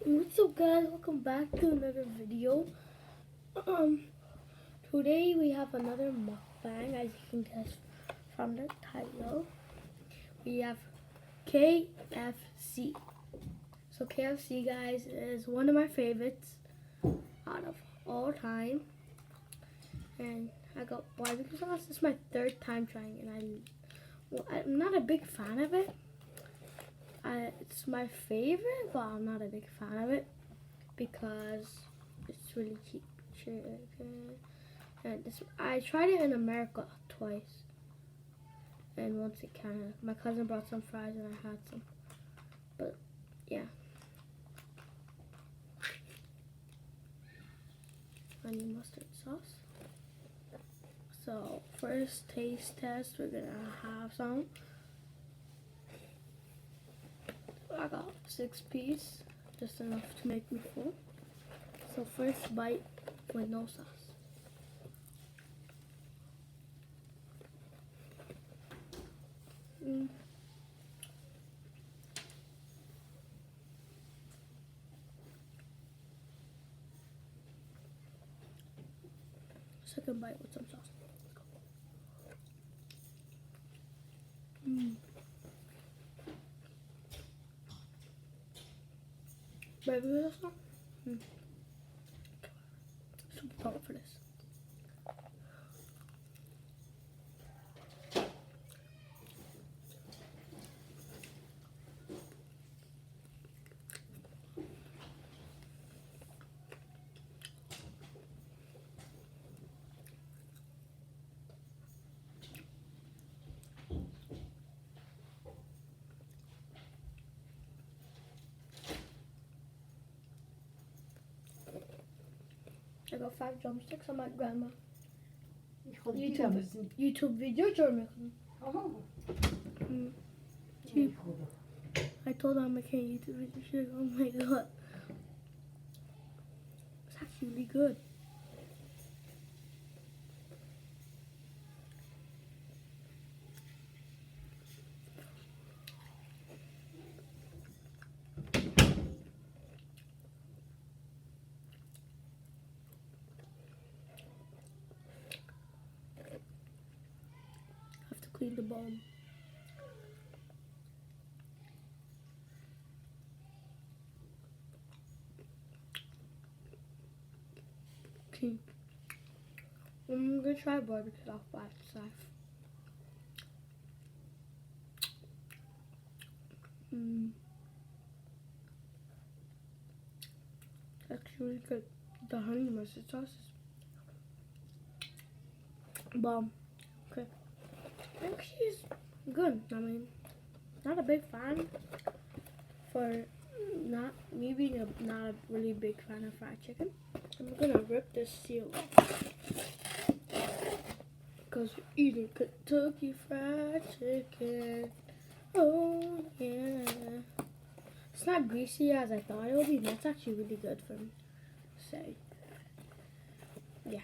What's up, guys? Welcome back to another video. Um, Today we have another mukbang, as you can guess from the title. We have KFC. So KFC, guys, is one of my favorites out of all time, and I got barbecue sauce. This is my third time trying it, and I'm not a big fan of it. It's my favorite, but I'm not a big fan of it because it's really cheap. And I tried it in America twice, and once in Canada. My cousin brought some fries and I had some, but yeah. Honey mustard sauce. So first taste test, we're gonna have some. I got 6 pieces, just enough to make me full. So first bite with no sauce. Second bite with some sauce. Baby sauce? Super power for this. I got 5 drumsticks on my grandma. YouTube video görmüyorum. I told her I'm making a YouTube video. She's like, oh my god. It's actually really good. I have to clean the bone. Okay. I'm gonna try barbecue off by itself. It's actually really good. The honey mustard sauce is bomb. Okay. Actually, it's good. I mean, not a big fan for not me being not a really big fan of fried chicken. I'm gonna rip this seal off because we're eating Kentucky Fried Chicken. Oh yeah. It's not greasy as I thought it would be. That's actually really good for me. Say, yeah.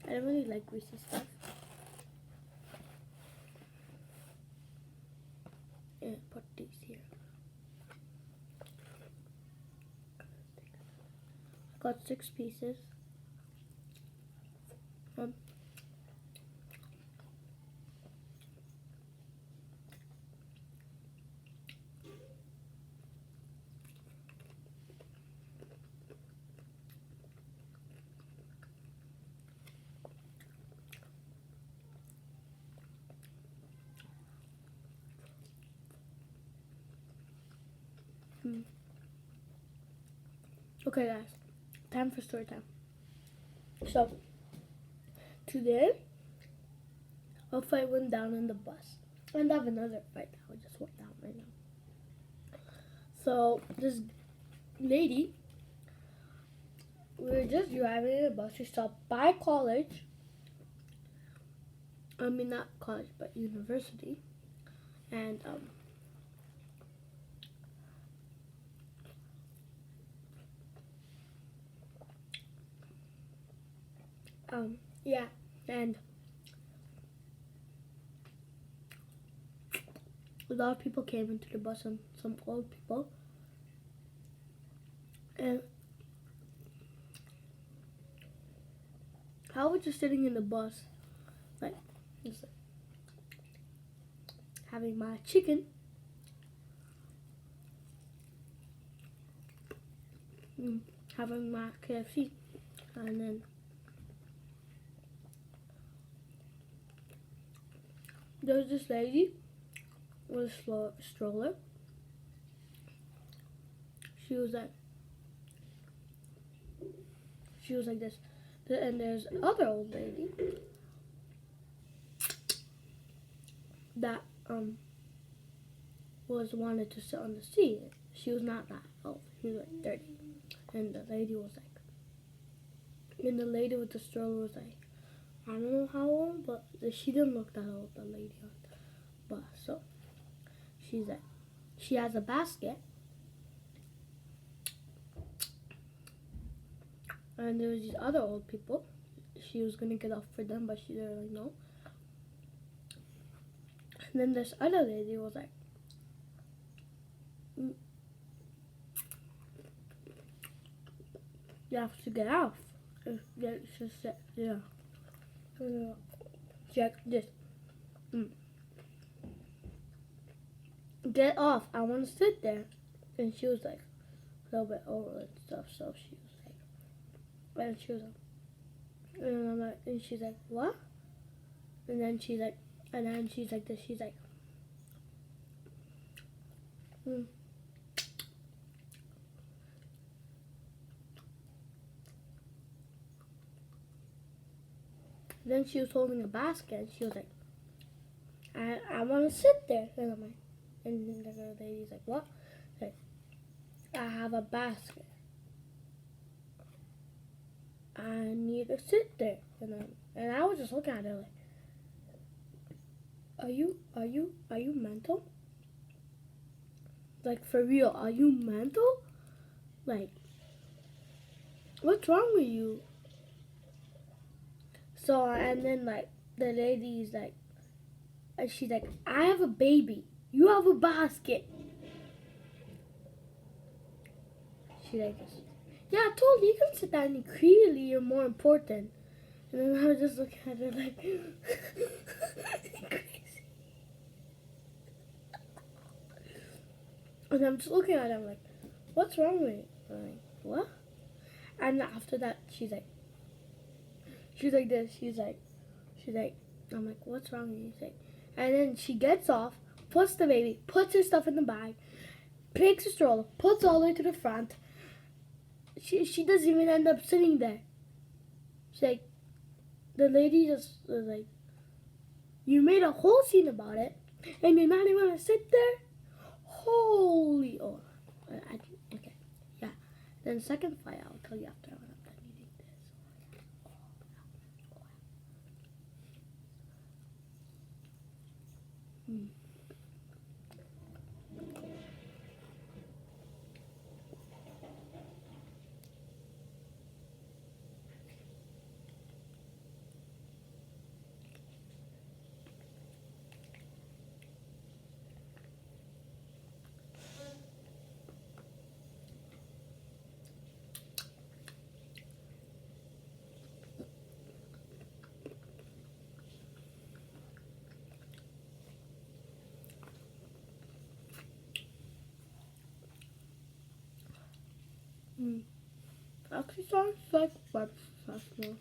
I don't really like greasy stuff. Yeah, put these here. I got 6 pieces. Okay, guys, time for story time. So, today, a fight went down in the bus. And I have another fight that just went down right now. So, this lady, we were just driving in a bus. We stopped by college. I mean, not college, but university. And, yeah, and a lot of people came into the bus, and some old people. And I was just sitting in the bus, like, just having my chicken. Having my KFC. And then there's this lady with a stroller. She was like this. And there's another old lady that wanted to sit on the seat. She was not that old. She was like 30. And the lady was like, and the lady with the stroller was like, I don't know how old, but she didn't look that old, the lady on the bus. So she's like, she has a basket. And there was these other old people. She was gonna get off for them, but she didn't really know. And then this other lady was like, you have to get off. She said, yeah. Check this. Get off. I want to sit there. And she was like a little bit over and stuff. So she was like, and she was like, and I'm like, and she's like, what? And then she's like this. She's like, Then she was holding a basket, and she was like, I want to sit there. And I'm like, and then the girl lady's like, what? Like, I have a basket. I need to sit there. And I was just looking at her like, are you mental? Like, for real, are you mental? Like, what's wrong with you? So, and then, like, the lady's like, and she's like, I have a baby. You have a basket. She's like, yeah, I told you, you can sit down and clearly you're more important. And then I was just looking at her like, crazy. And I'm just looking at her, I'm like, what's wrong with you? I'm like, what? And after that, she's like this. She's like, I'm like, what's wrong with you? She's like, and then she gets off, puts the baby, puts her stuff in the bag, takes a stroller, puts all the way to the front. She doesn't even end up sitting there. She's like, the lady just was like, you made a whole scene about it, and you're not even gonna sit there? Holy, okay, yeah. Then second fight, I'll tell you after when I'm done eating this. Actually, sounds like breakfast more.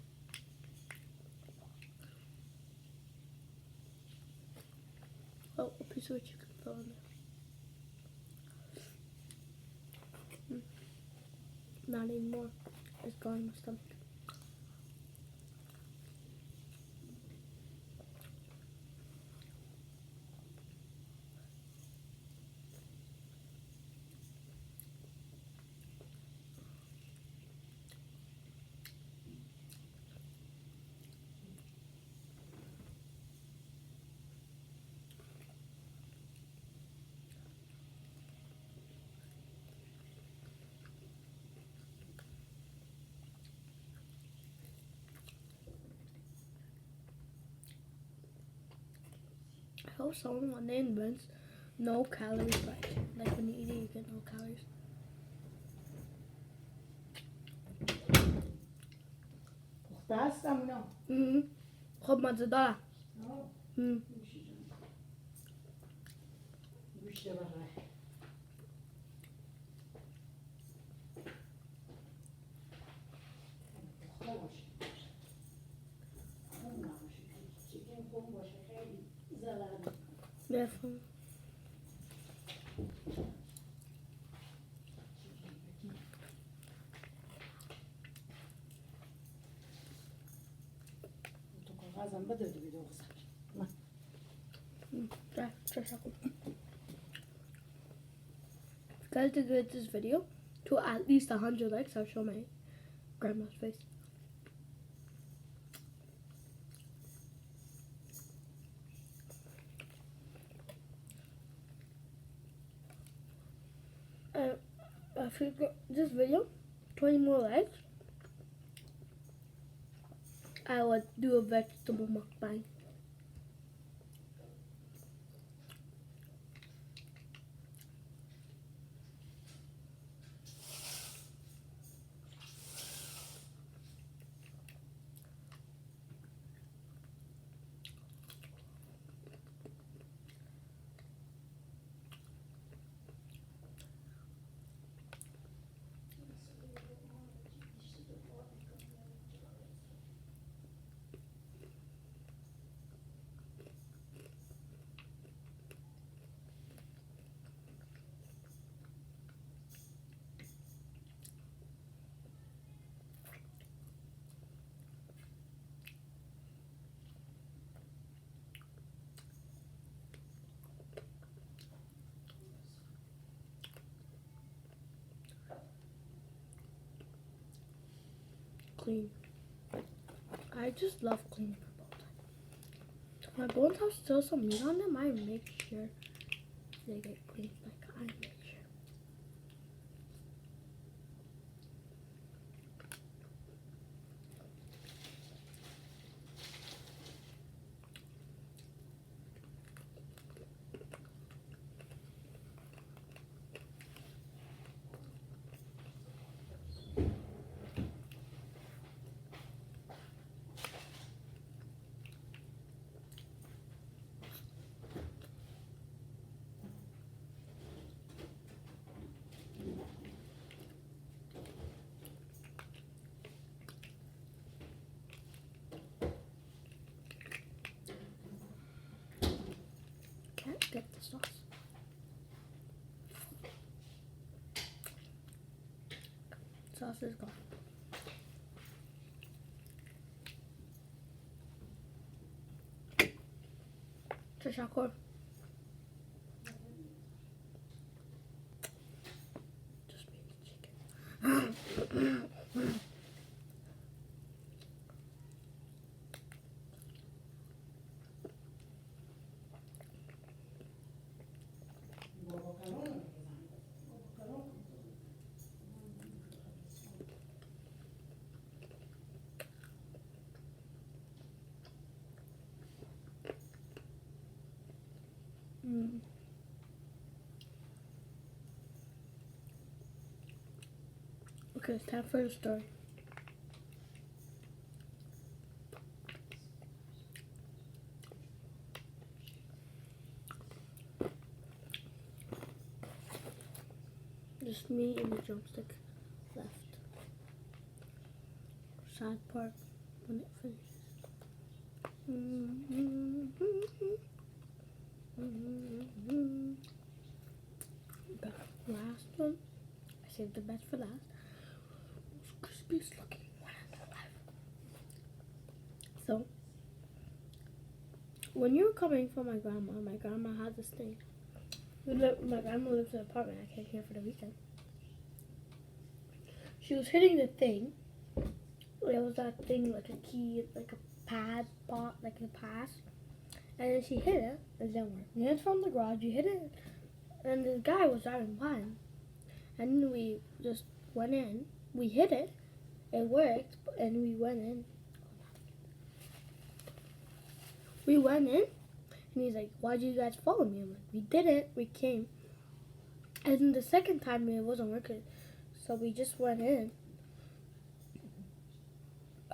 Oh, a piece of chicken fell in there. Not anymore. It's gone in my stomach. I hope someone one day invents no calories fried chicken. Like when you eat it, you get no calories. Pasta, no. خب مزه‌داره. نوش جون. گوشت بقیه. خوب باشه. خوب نباشه. چیکن خوب باشه خیلی ضرر میکنه. بفهم. تو کاغذم بده دیگه دوست. If you guys did good this video to at least 100 likes, I'll show my grandma's face. If you get this video 20 more likes, I would do a vegetable mukbang. Clean. I just love cleaning my bones. If my bones have still some meat on them, I make sure they get clean. Like I make sure. Can't get the sauce. Sauce is gone. Tashakor. Just maybe chicken. Okay, it's time for the story. Just me and the drumstick left. Sad part when it finishes. The last one, I saved the best for last. Most crispiest looking one alive. So, when you were coming from my grandma had this thing. My grandma lives in an apartment. I came here for the weekend. She was hitting the thing. It was that thing like a key, like a pad, pot, like a pass. And then she hit it. It didn't work. We went from the garage. You hit it. And the guy was driving by. And then we just went in. We hit it. It worked. And we went in. We went in. And he's like, why'd you guys follow me? I'm like, we didn't. We came. And then the second time it wasn't working. So we just went in.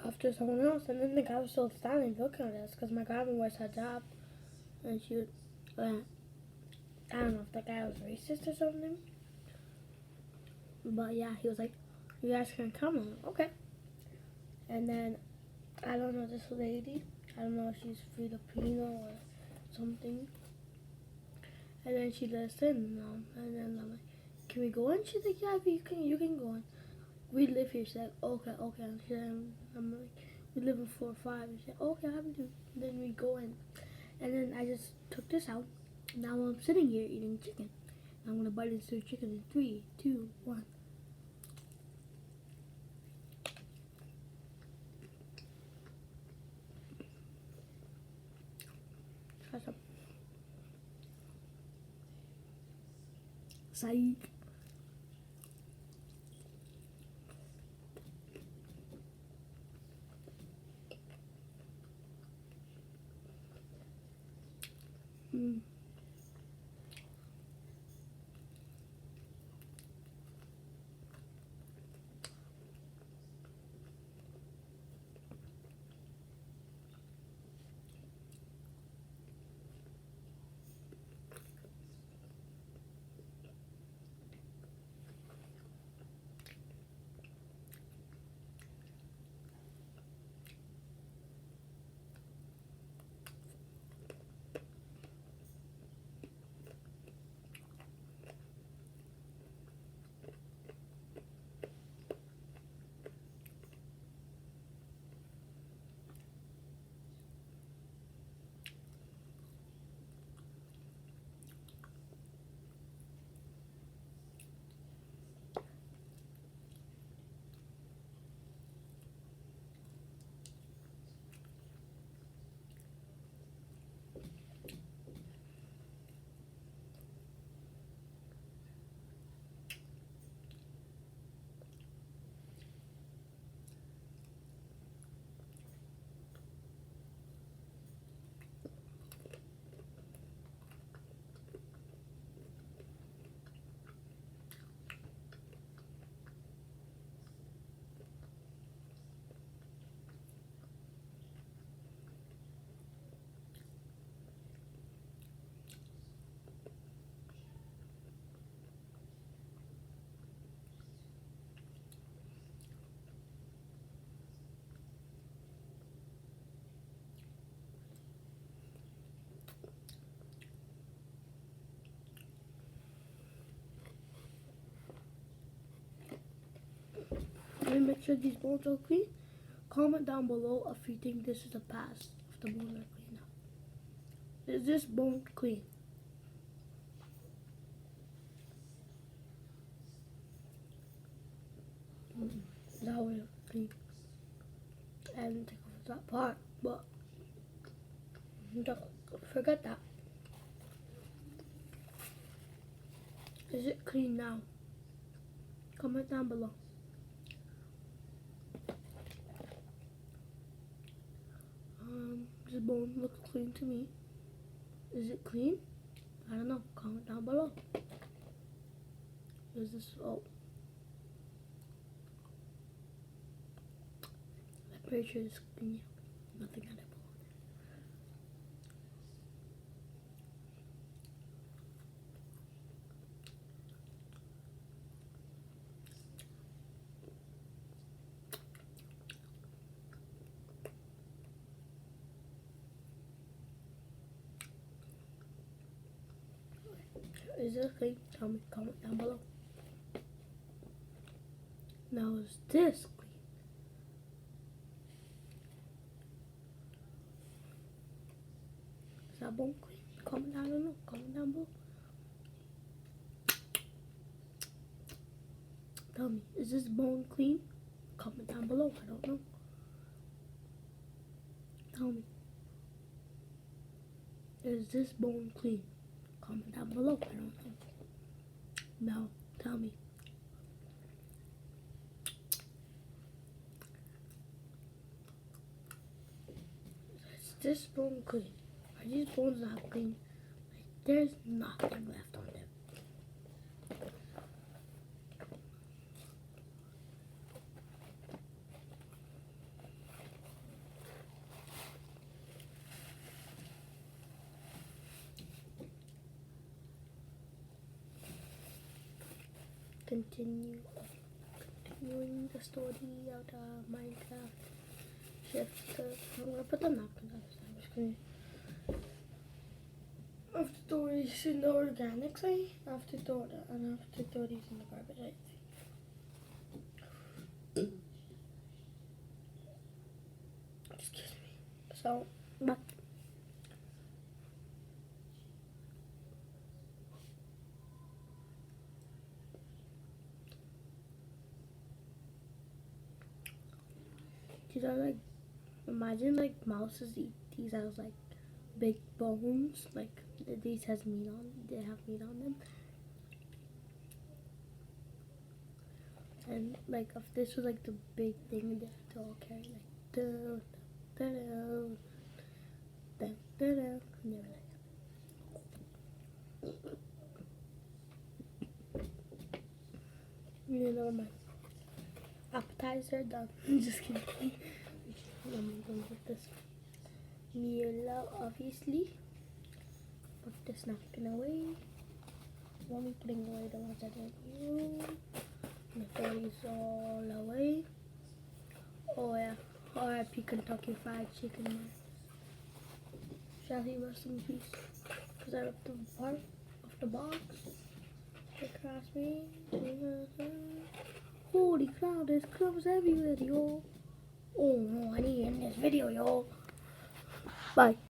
after someone else, and then the guy was still standing looking at us because my grandma was her job, and she was, I don't know if that guy was racist or something, but yeah, he was like, "You guys can come." I'm like, "Okay." And then I don't know this lady. I don't know if she's Filipino or something. And then she let us in, and then I'm like, "Can we go in?" She's like, "Yeah, you can go in. We live here." She's like, "Okay, okay." And I'm like, "We live in 405." And she's like, "Okay, how we do?" And then we go in, and then I just took this out. Now I'm sitting here eating chicken. I'm gonna bite into the chicken in 3, 2, 1. Try some. Psych. Mm. Let me make sure these bowls are clean. Comment down below if you think this is a pass. If the bones are clean now. Is this bone clean? That was clean. I didn't take off that part, but don't forget that. Is it clean now? Comment down below. This bone looks clean to me. Is it clean? I don't know. Comment down below. Is this, oh. I'm pretty sure it's clean. Nothing edible. Is it clean? Tell me. Comment down below. Now is this clean? Is that bone clean? Comment down below. Comment down below. Tell me, is this bone clean? Comment down below. I don't know. Tell me. Is this bone clean? Comment down below. I don't know. No. Tell me. Is this bone clean? Are these bones not clean? Like, there's nothing left on them. continuing the story of the Minecraft shift. I'm gonna put the napkins on. I'm just gonna. I have to throw these in the organic side. I have to throw that, and I have to throw these in the garbage side. Excuse me. So, but these are like, imagine like mouses eat these as like big bones. Like these has meat on. They have meat on them. And like if this was like the big thing, they have to all carry like da da da da da, and they were like, you know, my appetizer done. Just kidding. I'm gonna put this meal obviously. Put this napkin away. Won't be putting away the ones I don't use. The toys all away. Oh yeah, R.I.P. Kentucky Fried Chicken. Shall he rest in peace? Because I ripped the part of the box. Across me. Holy cow, there's crumbs everywhere, yo. Oh no, I need to end this video, yo. Bye.